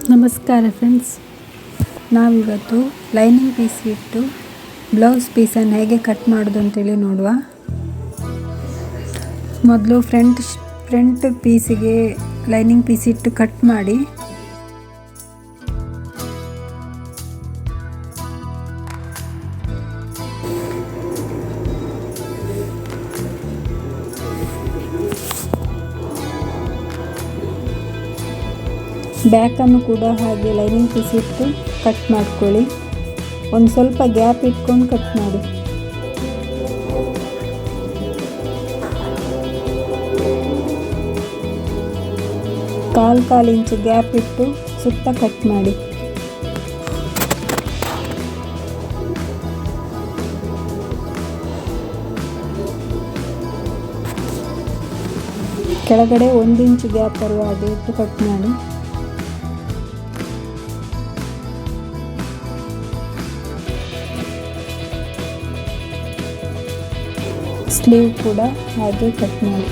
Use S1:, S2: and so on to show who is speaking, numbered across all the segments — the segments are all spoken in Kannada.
S1: ನಮಸ್ಕಾರ ಫ್ರೆಂಡ್ಸ್, ನಾವಿವತ್ತು ಲೈನಿಂಗ್ ಪೀಸ್ ಇಟ್ಟು ಬ್ಲೌಸ್ ಪೀಸನ್ನು ಹೇಗೆ ಕಟ್ ಮಾಡೋದು ಅಂತೇಳಿ ನೋಡುವ. ಮೊದಲು ಫ್ರಂಟ್ ಪೀಸಿಗೆ ಲೈನಿಂಗ್ ಪೀಸ್ ಇಟ್ಟು ಕಟ್ ಮಾಡಿ ಬ್ಯಾಕನ್ನು ಕೂಡ ಹಾಗೆ ಲೈನಿಂಗ್ ಪೀಸ್ ಇಟ್ಟು ಕಟ್ ಮಾಡ್ಕೊಳ್ಳಿ. ಒಂದು ಸ್ವಲ್ಪ ಗ್ಯಾಪ್ ಇಟ್ಕೊಂಡು ಕಟ್ ಮಾಡಿ. ಕಾಲು ಇಂಚು ಗ್ಯಾಪ್ ಇಟ್ಟು ಸುತ್ತ ಕಟ್ ಮಾಡಿ. ಕೆಳಗಡೆ 1 ಇಂಚು ಗ್ಯಾಪ್ ಬರುವ ಹಾಗೆ ಇಟ್ಟು ಕಟ್ ಮಾಡಿ. ಸ್ಲೀವ್ ಕೂಡ ಹಾಗೆ ಕಟ್ ಮಾಡಿ.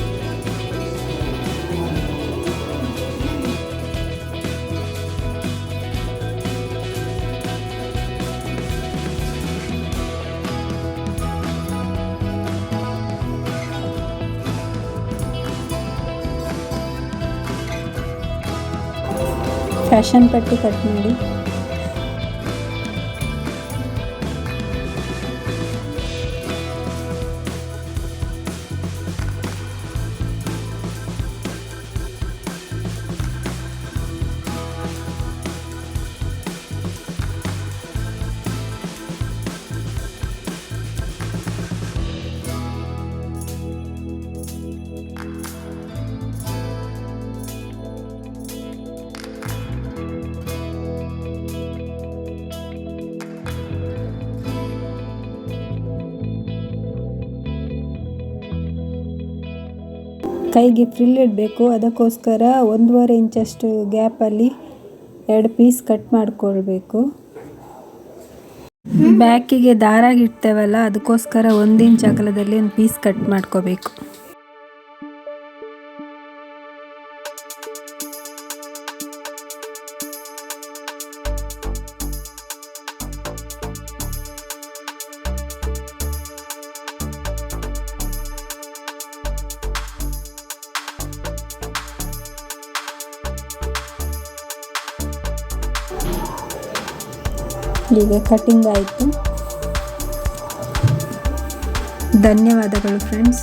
S1: ಫ್ಯಾಷನ್ ಪಟ್ಟಿ ಕಟ್ ಮಾಡಿ. ಕೈಗೆ ಫ್ರಿಲ್ ಇಡಬೇಕು, ಅದಕ್ಕೋಸ್ಕರ 1.5 ಇಂಚಷ್ಟು ಗ್ಯಾಪಲ್ಲಿ 2 ಪೀಸ್ ಕಟ್ ಮಾಡಿಕೊಳ್ಬೇಕು. ಬ್ಯಾಕಿಗೆ ದಾರಾಗಿ ಇಡ್ತೇವಲ್ಲ, ಅದಕ್ಕೋಸ್ಕರ 1 ಇಂಚ್ ಅಗಲದಲ್ಲಿ ಒಂದು ಪೀಸ್ ಕಟ್ ಮಾಡ್ಕೋಬೇಕು. ಈಗ ಕಟಿಂಗ್ ಆಯಿತು. ಧನ್ಯವಾದಗಳು ಫ್ರೆಂಡ್ಸ್.